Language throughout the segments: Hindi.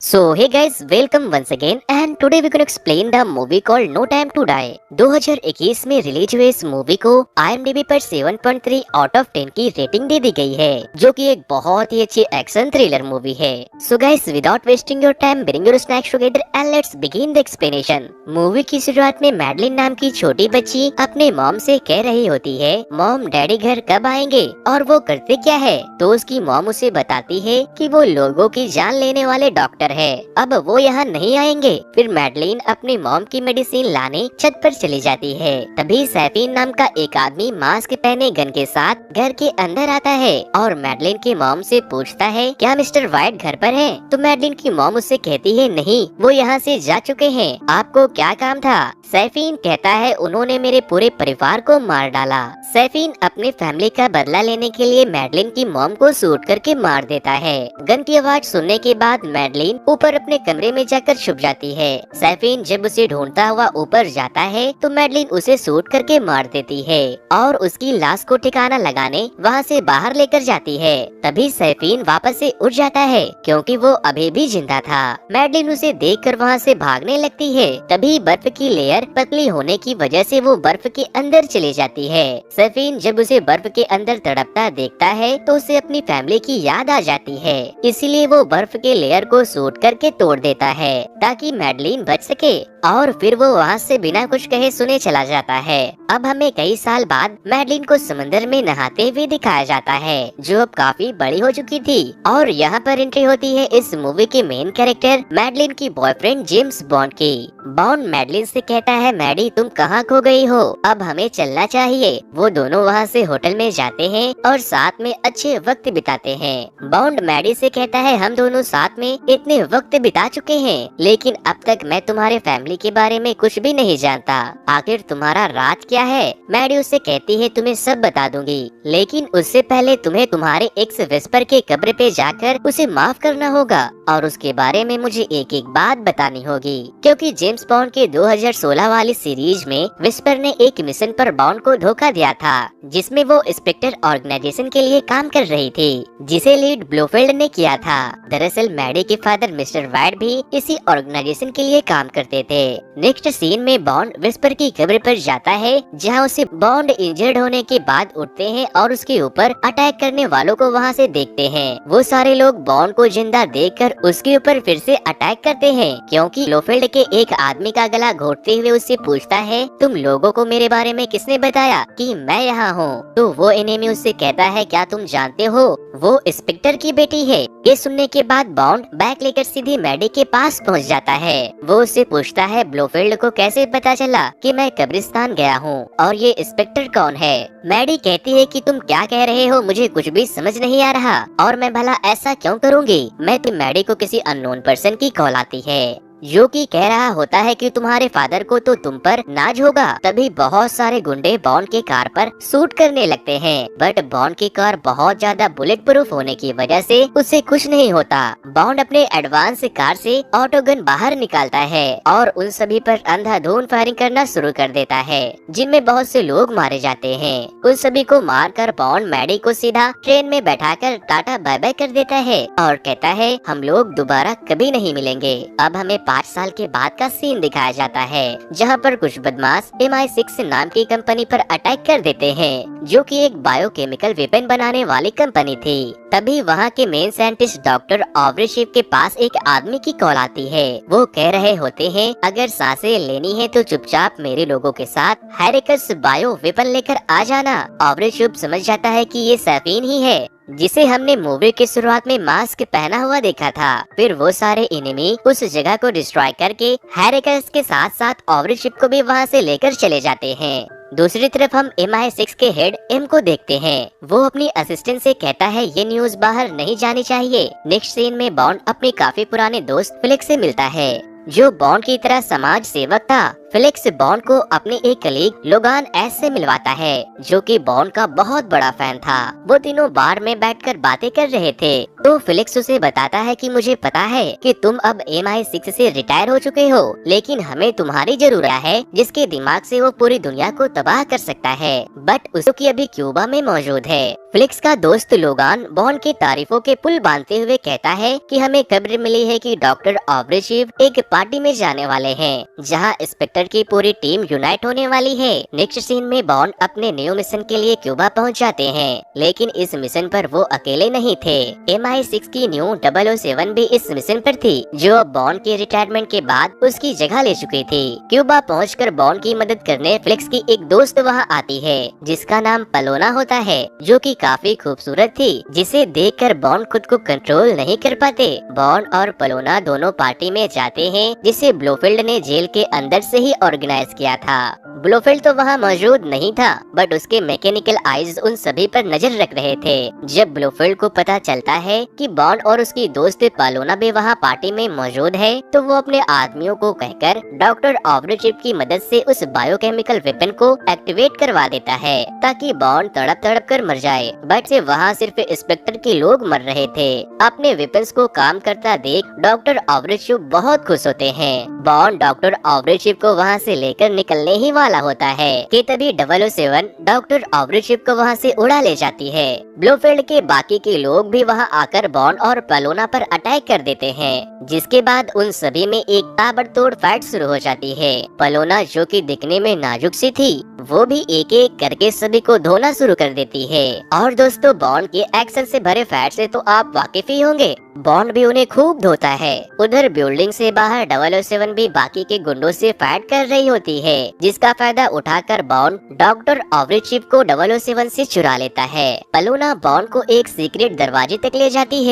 So hey guys, welcome once again and today we're going to explain the movie called No Time to Die। 2021 में रिलीज हुए इस मूवी को IMDb पर 7.3 आउट ऑफ 10 की रेटिंग दे दी गई है, जो कि एक बहुत ही अच्छी एक्शन थ्रिलर मूवी है। So guys, without wasting your time, bring your snacks together and let's begin the explanation। Movie की शुरुआत में मैडलिन नाम की छोटी बच्ची अपने मॉम से कह रही होती है, मॉम डैडी घर कब आएंगे और वो करते क्या है। तो उसकी मॉम उसे बताती है कि वो लोगों की जान लेने वाले डॉक्टर है, अब वो यहाँ नहीं आएंगे। फिर मैडलिन अपनी मॉम की मेडिसिन लाने छत पर चली जाती है। तभी सैफीन नाम का एक आदमी मास्क पहने गन के साथ घर के अंदर आता है और मैडलिन की मॉम से पूछता है, क्या मिस्टर वाइट घर पर है। तो मैडलिन की मॉम उससे कहती है, नहीं, वो यहाँ से जा चुके हैं, आपको क्या काम था। सैफीन कहता है, उन्होंने मेरे पूरे परिवार को मार डाला। सैफीन अपने फैमिली का बदला लेने के लिए मैडलिन की मॉम को शूट करके मार देता है। गन की आवाज सुनने के बाद मैडलिन ऊपर अपने कमरे में जाकर छुप जाती है। सैफीन जब उसे ढूंढता हुआ ऊपर जाता है तो मैडलिन उसे शूट करके मार देती है और उसकी लाश को ठिकाना लगाने वहाँ से बाहर लेकर जाती है। तभी सैफीन वापस से उठ जाता है क्योंकि वो अभी भी जिंदा था। मैडलिन उसे देखकर वहाँ से भागने लगती है। तभी बर्फ की लेयर पतली होने की वजह से वो बर्फ के अंदर चली जाती है। सैफीन जब उसे बर्फ के अंदर तड़पता देखता है तो उसे अपनी फैमिली की याद आ जाती है, इसीलिए वो बर्फ के लेयर को शूट करके तोड़ देता है ताकि मैडलिन बच सके और फिर वो वहाँ से बिना कुछ कहे सुने चला जाता है। अब हमें कई साल बाद मैडलिन को समंदर में नहाते हुए दिखाया जाता है, जो अब काफी बड़ी हो चुकी थी। और यहाँ पर एंट्री होती है इस मूवी के मेन कैरेक्टर मैडलिन की बॉयफ्रेंड जेम्स बॉन्ड की। बॉन्ड मैडलिन से कहता है, मैडी तुम कहाँ खो गई हो, अब हमें चलना चाहिए। वो दोनों वहाँ से होटल में जाते हैं और साथ में अच्छे वक्त बिताते हैं। बॉन्ड मैडी से कहता है, हम दोनों साथ में इतने वक्त बिता चुके हैं, लेकिन अब तक मैं तुम्हारे फैमिली के बारे में कुछ भी नहीं जानता, आखिर तुम्हारा राज क्या है। मैडी उससे कहती है, तुम्हें सब बता दूंगी, लेकिन उससे पहले तुम्हें तुम्हारे एक्स विस्पर के कब्र पे जाकर उसे माफ करना होगा और उसके बारे में मुझे एक एक बात बतानी होगी। क्योंकि जेम्स बॉन्ड के 2016 वाली सीरीज में विस्पर ने एक मिशन पर बॉन्ड को धोखा दिया था, जिसमें वो स्पेक्टर ऑर्गेनाइजेशन के लिए काम कर रही थी, जिसे लीड ब्लोफील्ड ने किया था। दरअसल मैडी के फादर मिस्टर वाइट भी इसी ऑर्गेनाइजेशन के लिए काम करते थे। नेक्स्ट सीन में बॉन्ड विस्पर की कब्र पर जाता है, जहां उसे बॉन्ड इंजर्ड होने के बाद उठते हैं और उसके ऊपर अटैक करने वालों को वहां से देखते हैं। वो सारे लोग बॉन्ड को जिंदा देखकर उसके ऊपर फिर से अटैक करते हैं, क्योंकि ब्लोफील्ड के एक आदमी का गला घोटते हुए उससे पूछता है, तुम लोगों को मेरे बारे में किसने बताया कि मैं यहाँ हूँ। तो वो एनिमी उससे कहता है, क्या तुम जानते हो वो इंस्पेक्टर की बेटी है। ये सुनने के बाद बॉन्ड बैग लेकर सीधे मैडी के पास पहुँच जाता है। वो उससे पूछता है, ब्लोफील्ड को कैसे पता चला कि मैं कब्रिस्तान गया हूँ और ये इंस्पेक्टर कौन है। मैडी कहती है कि तुम क्या कह रहे हो, मुझे कुछ भी समझ नहीं आ रहा और मैं भला ऐसा क्यों करूँगी। मैं तो मैडी को किसी अननोन पर्सन की कॉल आती है, जो कि कह रहा होता है कि तुम्हारे फादर को तो तुम पर नाज होगा। तभी बहुत सारे गुंडे बॉन्ड के कार पर शूट करने लगते हैं, बट बॉन्ड की कार बहुत ज्यादा बुलेट प्रूफ होने की वजह से उससे कुछ नहीं होता। बॉन्ड अपने एडवांस कार से ऑटो गन बाहर निकालता है और उन सभी पर अंधाधुंध फायरिंग करना शुरू कर देता है, जिनमें बहुत से लोग मारे जाते हैं। उन सभी को मारकर बॉन्ड मैडी को सीधा ट्रेन में बैठाकर टाटा बाय बाय कर देता है और कहता है, हम लोग दोबारा कभी नहीं मिलेंगे। अब हमें 5 साल के बाद का सीन दिखाया जाता है, जहां पर कुछ बदमाश MI6 नाम की कंपनी पर अटैक कर देते हैं, जो कि एक बायोकेमिकल वेपन बनाने वाली कंपनी थी। तभी वहां के main scientist doctor Aubrey Shiv के पास एक आदमी की कॉल आती है। वो कह रहे होते हैं, अगर सांसें लेनी है तो चुपचाप मेरे लोगों के साथ हैरिकस बायो वेपन लेकर आ जाना। ऑब्रे शिव समझ जाता है कि ये सैफीन ही है, जिसे हमने मूवी की शुरुआत में मास्क पहना हुआ देखा था। फिर वो सारे एनिमी उस जगह को डिस्ट्रॉय करके हैरिकस के साथ साथ ऑब्रे शिप को भी वहां से लेकर चले जाते हैं। दूसरी तरफ हम MI6 के हेड एम को देखते हैं। वो अपनी असिस्टेंट से कहता है, ये न्यूज बाहर नहीं जानी चाहिए। नेक्स्ट सीन में बॉन्ड अपने काफी पुराने दोस्त फ्लिक से मिलता है, जो बॉन्ड की तरह समाज सेवक था। फ्लिक्स बॉन्ड को अपने एक कलीग लोगान एस से मिलवाता है, जो कि बॉन्ड का बहुत बड़ा फैन था। वो तीनों बार में बैठकर बातें कर रहे थे, तो फ्लिक्स उसे बताता है कि मुझे पता है कि तुम अब MI6 से रिटायर हो चुके हो, लेकिन हमें तुम्हारी जरूरत है जिसके दिमाग से वो पूरी दुनिया को तबाह कर सकता है, बट उसकी अभी क्यूबा में मौजूद है। फ्लिक्स का दोस्त लोगान बॉन्ड की तारीफों के पुल बांधते हुए कहता है कि हमें खबर मिली है कि डॉक्टर ऑब्रेशिव एक पार्टी में जाने वाले हैं, जहां इंस्पेक्टर की पूरी टीम यूनाइट होने वाली है। नेक्स्ट सीन में बॉन्ड अपने न्यू मिशन के लिए क्यूबा पहुंच जाते हैं, लेकिन इस मिशन पर वो अकेले नहीं थे। MI6 की न्यू 007 भी इस मिशन पर थी, जो अब बॉन्ड के रिटायरमेंट के बाद उसकी जगह ले चुकी थी। क्यूबा पहुंचकर बॉन्ड की मदद करने फ्लिक्स की एक दोस्त वहां आती है, जिसका नाम पलोना होता है, जो कि काफी खूबसूरत थी, जिसे देखकर बॉन्ड खुद को कंट्रोल नहीं कर पाते। बॉन्ड और पलोना दोनों पार्टी में जाते हैं, जिसे ब्लोफील्ड ने जेल के अंदर से ही ऑर्गेनाइज किया था। ब्लोफील्ड तो वहाँ मौजूद नहीं था, बट उसके मैकेनिकल आइज उन सभी पर नजर रख रहे थे। जब ब्लोफील्ड को पता चलता है कि बॉन्ड और उसकी दोस्त पलोना भी वहाँ पार्टी में मौजूद है, तो वो अपने आदमियों को कहकर डॉक्टर ऑब्रेशिव की मदद से उस बायोकेमिकल वेपन को एक्टिवेट करवा देता है, ताकि बॉन्ड तड़प तड़प कर मर जाए। बट से वहाँ सिर्फ इंस्पेक्टर के लोग मर रहे थे। अपने वेपन्स को काम करता देख डॉक्टर ऑब्रेशिव बहुत खुश होते हैं। बॉन्ड डॉक्टर ऑब्रेशिव को वहाँ से लेकर निकलने ही वाला होता है कि तभी 007 डॉक्टर ऑब्रेशिव को वहाँ से उड़ा ले जाती है। ब्लोफील्ड के बाकी के लोग भी वहाँ आकर बॉन्ड और पलोना पर अटैक कर देते हैं, जिसके बाद उन सभी में एक ताबड़तोड़ फाइट शुरू हो जाती है। पलोना, जो कि दिखने में नाजुक सी थी, वो भी एक एक करके सभी को धोना शुरू कर देती है। और दोस्तों, बॉन्ड के एक्शन से भरे फाइट से तो आप वाकिफ ही होंगे। बॉन्ड भी उन्हें खूब धोता है। उधर बिल्डिंग से बाहर 007 भी बाकी के गुंडों से फाइट कर रही होती है, जिसका फायदा उठाकर बॉन्ड डॉक्टर ऑब्रेशिव को 007 से चुरा लेता है। पलोना बॉन्ड को एक सीक्रेट दरवाजे तक ले जाती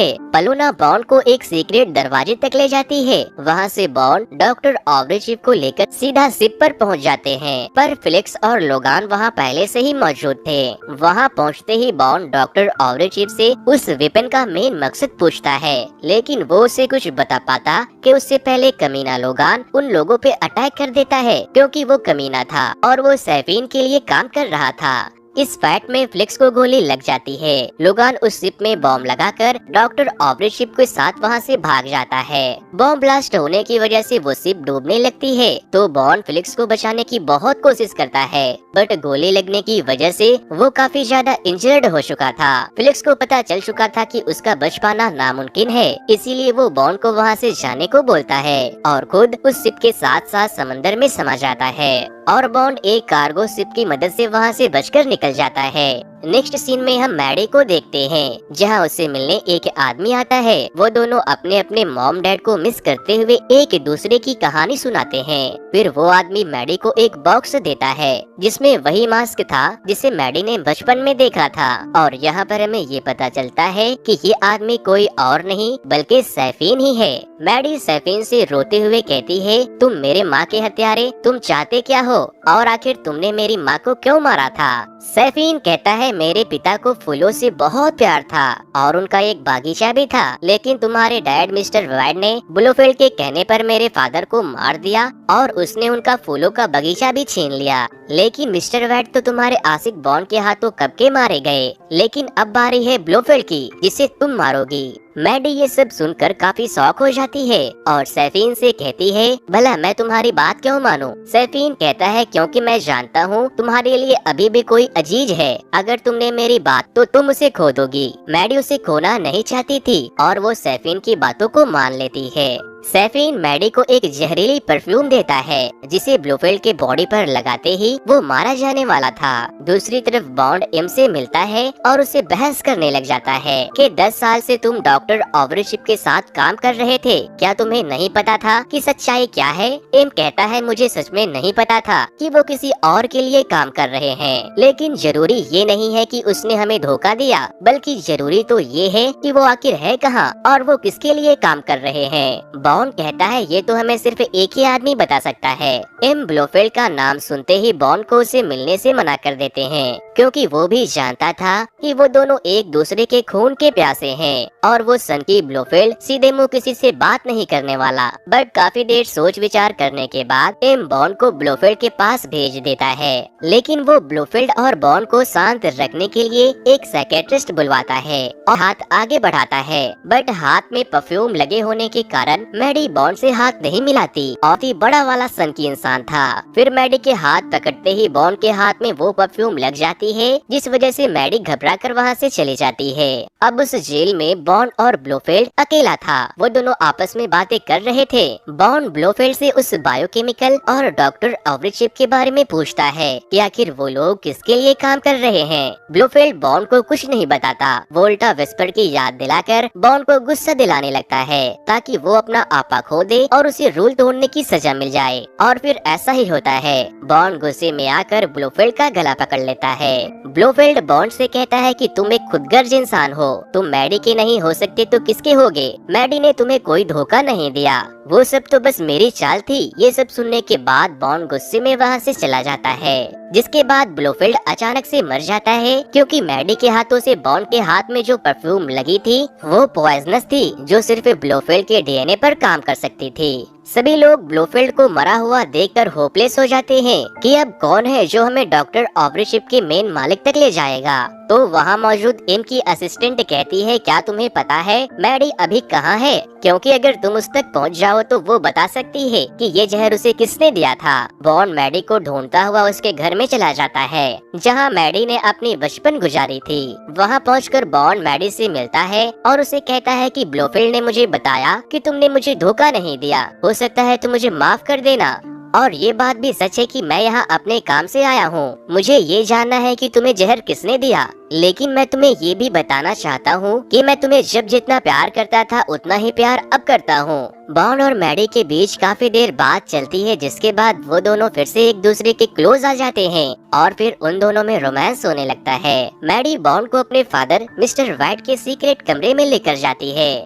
है। वहाँ से बॉन्ड डॉक्टर ऑब्रेशिव को लेकर सीधा शिप पर पहुँच जाते हैं, पर फ्लिक्स और लोगान वहाँ पहले से ही मौजूद थे। वहाँ पहुँचते ही बॉन्ड डॉक्टर ऑब्रेशिव से उस वेपन का मेन मकसद पूछता है, लेकिन वो उसे कुछ बता पाता कि उससे पहले कमीना लोगान उन लोगों पे अटैक कर देता है, क्योंकि वो कमीना था और वो सैफीन के लिए काम कर रहा था। इस फाइट में फ्लिक्स को गोली लग जाती है। लोगान उस शिप में बॉम्ब लगाकर डॉक्टर ऑब्रेशिव के साथ वहां से भाग जाता है। बॉम्ब ब्लास्ट होने की वजह से वो शिप डूबने लगती है, तो बॉन्ड फ्लिक्स को बचाने की बहुत कोशिश करता है, बट गोली लगने की वजह से वो काफी ज्यादा इंजर्ड हो चुका था। फ्लिक्स को पता चल चुका था कि उसका बच पाना नामुमकिन है, इसीलिए वो बॉन्ड को वहाँ से जाने को बोलता है और खुद उस शिप के साथ साथ समंदर में समा जाता है। और बॉन्ड एक कार्गो शिप की मदद से वहाँ से बचकर निकल जाता है। नेक्स्ट सीन में हम मैडी को देखते हैं, जहां उसे मिलने एक आदमी आता है। वो दोनों अपने अपने मॉम डैड को मिस करते हुए एक दूसरे की कहानी सुनाते हैं। फिर वो आदमी मैडी को एक बॉक्स देता है, जिसमें वही मास्क था जिसे मैडी ने बचपन में देखा था। और यहाँ पर हमें ये पता चलता है कि ये आदमी कोई और नहीं बल्कि सैफीन ही है। मैडी सैफीन से रोते हुए कहती है, तुम मेरे माँ के हत्यारे, तुम चाहते क्या हो और आखिर तुमने मेरी माँ को क्यों मारा था? सैफीन कहता है, मेरे पिता को फूलों से बहुत प्यार था और उनका एक बागीचा भी था, लेकिन तुम्हारे डैड मिस्टर वाइड ने ब्लोफील्ड के कहने पर मेरे फादर को मार दिया और उसने उनका फूलों का बगीचा भी छीन लिया। लेकिन मिस्टर वाइड तो तुम्हारे आशिक बॉन्ड के हाथों कब के मारे गए, लेकिन अब बारी है ब्लोफील्ड की, जिसे तुम मारोगी। मैडी ये सब सुनकर काफी शौक हो जाती है और सैफीन से कहती है, भला मैं तुम्हारी बात क्यों मानूं? सैफीन कहता है, क्योंकि मैं जानता हूँ तुम्हारे लिए अभी भी कोई अजीज है। अगर तुमने मेरी बात तो तुम उसे खो दोगी। मैडी उसे खोना नहीं चाहती थी और वो सैफीन की बातों को मान लेती है। सैफीन मैडी को एक जहरीली परफ्यूम देता है, जिसे ब्लोफील्ड के बॉडी पर लगाते ही वो मारा जाने वाला था। दूसरी तरफ बॉन्ड एम से मिलता है और उसे बहस करने लग जाता है कि 10 साल से तुम डॉक्टर ऑब्रेशिव के साथ काम कर रहे थे, क्या तुम्हें नहीं पता था कि सच्चाई क्या है? एम कहता है, मुझे सच में नहीं पता था कि वो किसी और के लिए काम कर रहे हैं, लेकिन जरूरी ये नहीं है कि उसने हमें धोखा दिया, बल्कि जरूरी तो ये है कि वो आखिर है कहाँ और वो किसके लिए काम कर रहे हैं। बॉन्ड कहता है ये तो हमें सिर्फ एक ही आदमी बता सकता है। एम ब्लोफेल्ड का नाम सुनते ही बॉन्ड को उसे मिलने से मना कर देते हैं, क्योंकि वो भी जानता था कि वो दोनों एक दूसरे के खून के प्यासे हैं और वो सनकी ब्लोफेल्ड सीधे मुंह किसी से बात नहीं करने वाला। बट काफी देर सोच विचार करने के बाद एम बॉन्ड को ब्लोफेल्ड के पास भेज देता है, लेकिन वो ब्लोफेल्ड और बॉन्ड को शांत रखने के लिए एक साइकियाट्रिस्ट बुलवाता है और हाथ आगे बढ़ाता है। बट हाथ में परफ्यूम लगे होने के कारण मैडी बॉन्ड से हाथ नहीं मिलाती और ही बड़ा वाला सनकी इंसान था। फिर मैडी के हाथ पकड़ते ही बॉन्ड के हाथ में वो परफ्यूम लग जाती है, जिस वजह से मैडी घबरा कर वहाँ से चली जाती है। अब उस जेल में बॉन्ड और ब्लोफेल्ड अकेला था। वो दोनों आपस में बातें कर रहे थे। बॉन्ड ब्लोफेल्ड से उस बायोकेमिकल और डॉक्टर ऑवरिचिप के बारे में पूछता है कि आखिर वो लोग किसके लिए काम कर रहे हैं। ब्लोफेल्ड बॉन्ड को कुछ नहीं बताता। वो उल्टा विस्पर की याद दिलाकर बॉन्ड को गुस्सा दिलाने लगता है ताकि वो अपना आपा खो दे और उसे रूल तोड़ने की सजा मिल जाए। और फिर ऐसा ही होता है। बॉन्ड गुस्से में आकर ब्लोफेल्ड का गला पकड़ लेता है। ब्लोफेल्ड बॉन्ड से कहता है कि तुम एक खुदगर्ज इंसान हो, तुम मैडी के नहीं हो सकते तो किसके होगे? मैडी ने तुम्हें कोई धोखा नहीं दिया, वो सब तो बस मेरी चाल थी। ये सब सुनने के बाद बॉन्ड गुस्से में वहाँ से चला जाता है, जिसके बाद ब्लोफेल्ड अचानक से मर जाता है, क्योंकि मैडी के हाथों से बॉन्ड के हाथ में जो परफ्यूम लगी थी वो पॉइजनस थी, जो सिर्फ ब्लोफेल्ड के डीएनए पर काम कर सकती थी। सभी लोग ब्लोफेल्ड को मरा हुआ देखकर होपलेस हो जाते हैं कि अब कौन है जो हमें डॉक्टर ऑवरिशिप के मेन मालिक तक ले जाएगा। तो वहाँ मौजूद एम की असिस्टेंट कहती है, क्या तुम्हें पता है मैडी अभी कहाँ है? क्योंकि अगर तुम उस तक पहुँच जाओ तो वो बता सकती है कि ये जहर उसे किसने दिया था। बॉन्ड मैडी को ढूंढता हुआ उसके घर में चला जाता है, जहाँ मैडी ने अपनी बचपन गुजारी थी। वहाँ पहुंचकर बॉन्ड मैडी से मिलता है और उसे कहता है कि ब्लोफेल्ड ने मुझे बताया कि तुमने मुझे धोखा नहीं दिया, हो सकता है तो मुझे माफ कर देना। और ये बात भी सच है कि मैं यहाँ अपने काम से आया हूँ। मुझे ये जानना है कि तुम्हें जहर किसने दिया, लेकिन मैं तुम्हें ये भी बताना चाहता हूँ कि मैं तुम्हें जब जितना प्यार करता था उतना ही प्यार अब करता हूँ। बॉन्ड और मैडी के बीच काफी देर बात चलती है, जिसके बाद वो दोनों फिर से एक दूसरे के क्लोज आ जाते हैं और फिर उन दोनों में रोमांस होने लगता है। मैडी बॉन्ड को अपने फादर मिस्टर व्हाइट के सीक्रेट कमरे में लेकर जाती है।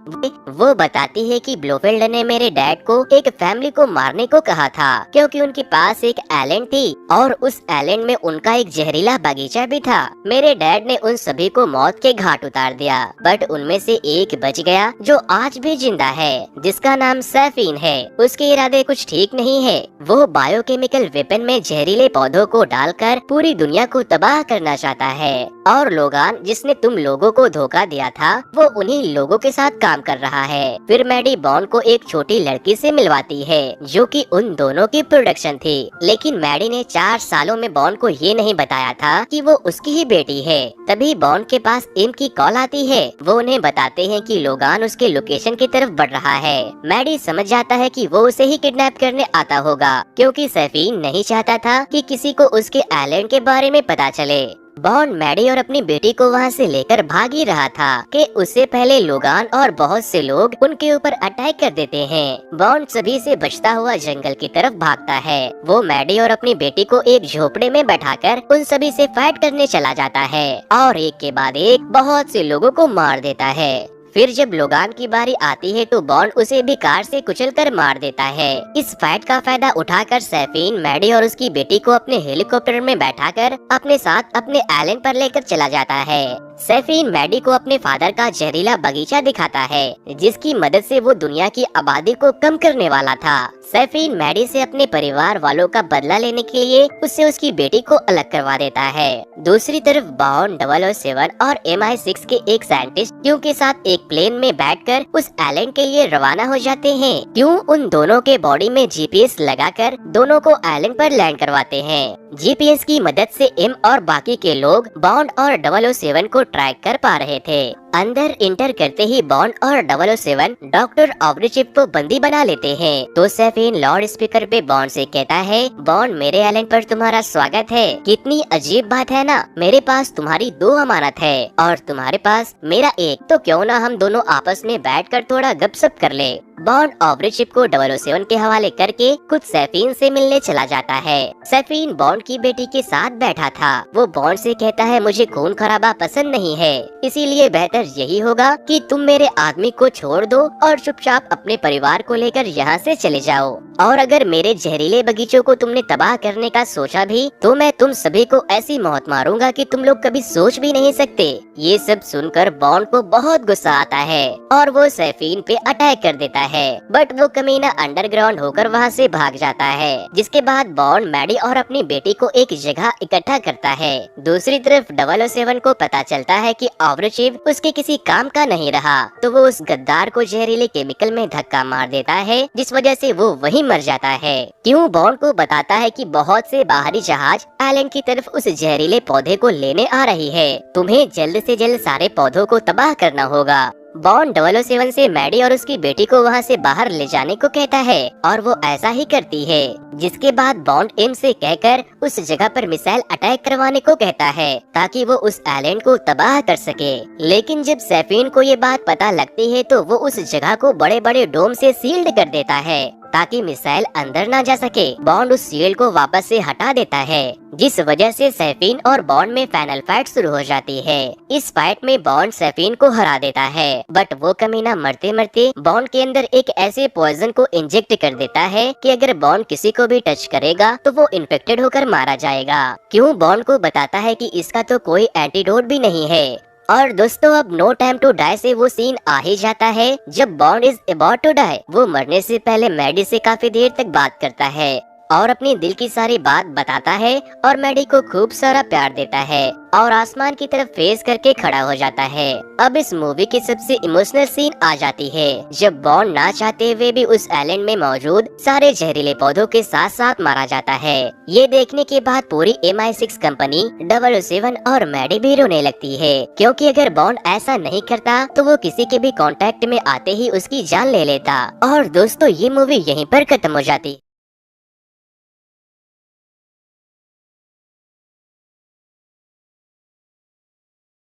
वो बताती है कि ब्लोफेल्ड ने मेरे डैड को एक फैमिली को मारने को कहा था, क्योंकि उनके पास एक आइलैंड थी और उस आइलैंड में उनका एक जहरीला बगीचा भी था। मेरे डैड ने उन सभी को मौत के घाट उतार दिया, बट उनमें से एक बच गया जो आज भी जिंदा है, जिसका नाम सैफीन है। उसके इरादे कुछ ठीक नहीं है। वो बायोकेमिकल वेपन में जहरीले पौधों को डालकर पूरी दुनिया को तबाह करना चाहता है। और लोगान, जिसने तुम लोगों को धोखा दिया था, वो उन्हीं लोगों के साथ काम कर रहा है। फिर मैडी बॉन्ड को एक छोटी लड़की से मिलवाती है, जो कि उन दोनों की प्रोडक्शन थी। लेकिन मैडी ने 4 सालों में बॉन्ड को ये नहीं बताया था कि वो उसकी ही बेटी है। तभी बॉन्ड के पास एम की कॉल आती है। वो उन्हें बताते हैं कि लोगान उसके लोकेशन की तरफ बढ़ रहा है। मैडी समझ जाता है कि वो उसे ही किडनैप करने आता होगा, क्योंकि सैफीन नहीं चाहता था कि किसी को उसके आइलैंड के बारे में पता चले। बॉन्ड मैडी और अपनी बेटी को वहाँ से लेकर भाग ही रहा था कि उससे पहले लोगान और बहुत से लोग उनके ऊपर अटैक कर देते हैं। बॉन्ड सभी से बचता हुआ जंगल की तरफ भागता है। वो मैडी और अपनी बेटी को एक झोपड़े में बैठाकर उन सभी से फाइट करने चला जाता है और एक के बाद एक बहुत से लोगों को मार देता है। फिर जब लोगान की बारी आती है तो बॉन्ड उसे भी कार से कुचलकर मार देता है। इस फाइट का फायदा उठाकर सैफीन मैडी और उसकी बेटी को अपने हेलीकॉप्टर में बैठाकर अपने साथ अपने आइलैंड पर लेकर चला जाता है। सैफीन मैडी को अपने फादर का जहरीला बगीचा दिखाता है, जिसकी मदद से वो दुनिया की आबादी को कम करने वाला था। सैफीन मैडी से अपने परिवार वालों का बदला लेने के लिए उससे उसकी बेटी को अलग करवा देता है। दूसरी तरफ बॉन्ड 007 और MI6 के एक साइंटिस्ट क्यू के साथ एक प्लेन में बैठकर उस आइलैंड के लिए रवाना हो जाते हैं। क्यू उन दोनों के बॉडी में GPS लगाकर दोनों को आइलैंड पर लैंड करवाते हैं। GPS की मदद से एम और बाकी के लोग बॉन्ड और 007 को ट्रैक कर पा रहे थे। अंदर इंटर करते ही बॉन्ड और 007 डॉक्टर ऑवरिचिप को बंदी बना लेते हैं। तो सैफीन लाउड स्पीकर पे बॉन्ड से कहता है, बॉन्ड मेरे आइलैंड पर तुम्हारा स्वागत है। कितनी अजीब बात है ना, मेरे पास तुम्हारी 2 अमानत है और तुम्हारे पास मेरा एक, तो क्यों ना हम दोनों आपस में बैठकर थोड़ा गपशप कर ले। बॉन्ड ऑब्री चिप को 007 के हवाले करके खुद सैफीन से मिलने चला जाता है। सैफीन बॉन्ड की बेटी के साथ बैठा था। वो बॉन्ड से कहता है मुझे खून खराबा पसंद नहीं है, इसीलिए बेहतर यही होगा कि तुम मेरे आदमी को छोड़ दो और चुपचाप अपने परिवार को लेकर यहाँ से चले जाओ। और अगर मेरे जहरीले बगीचों को तुमने तबाह करने का सोचा भी तो मैं तुम सभी को ऐसी मौत मारूंगा कि तुम लोग कभी सोच भी नहीं सकते। ये सब सुनकर बॉन्ड को बहुत गुस्सा आता है और वो सैफीन पे अटैक कर देता है, बट वो कमीना अंडरग्राउंड होकर वहाँ से भाग जाता है। जिसके बाद बॉन्ड मैडी और अपनी बेटी को एक जगह इकट्ठा करता है। दूसरी तरफ 007 को पता चलता है कि ऑब्री चिप उसके किसी काम का नहीं रहा, तो वो उस गद्दार को जहरीले केमिकल में धक्का मार देता है, जिस वजह से वो वहीं मर जाता है। क्यों बॉन्ड को बताता है कि बहुत से बाहरी जहाज आइलैंड की तरफ उस जहरीले पौधे को लेने आ रही है, तुम्हें जल्द से जल्द सारे पौधों को तबाह करना होगा। बॉन्ड 007 से मैडी और उसकी बेटी को वहाँ से बाहर ले जाने को कहता है और वो ऐसा ही करती है। जिसके बाद बॉन्ड एम से कहकर उस जगह पर मिसाइल अटैक करवाने को कहता है ताकि वो उस आइलैंड को तबाह कर सके। लेकिन जब सैफीन को ये बात पता लगती है तो वो उस जगह को बड़े बड़े डोम से सील्ड कर देता है ताकि मिसाइल अंदर ना जा सके। बॉन्ड उस सील को वापस से हटा देता है, जिस वजह से सैफीन और बॉन्ड में फाइनल फाइट शुरू हो जाती है। इस फाइट में बॉन्ड सैफीन को हरा देता है, बट वो कमीना मरते मरते बॉन्ड के अंदर एक ऐसे पॉइजन को इंजेक्ट कर देता है कि अगर बॉन्ड किसी को भी टच करेगा तो वो इन्फेक्टेड होकर मारा जाएगा। क्यों बॉन्ड को बताता है कि इसका तो कोई एंटीडोट भी नहीं है। और दोस्तों अब नो टाइम टू डाई से वो सीन आ ही जाता है जब Bond is about to die. वो मरने से पहले मैडी से काफी देर तक बात करता है और अपनी दिल की सारी बात बताता है और मैडी को खूब सारा प्यार देता है और आसमान की तरफ फेस करके खड़ा हो जाता है। अब इस मूवी की सबसे इमोशनल सीन आ जाती है जब बॉन्ड ना चाहते हुए भी उस आइलैंड में मौजूद सारे जहरीले पौधों के साथ साथ मारा जाता है। ये देखने के बाद पूरी MI6 कंपनी 007 और मैडी भी रोने लगती है, क्योंकि अगर बॉन्ड ऐसा नहीं करता तो वो किसी के भी कांटेक्ट में आते ही उसकी जान ले लेता। और दोस्तों ये मूवी यहीं पर खत्म हो जाती।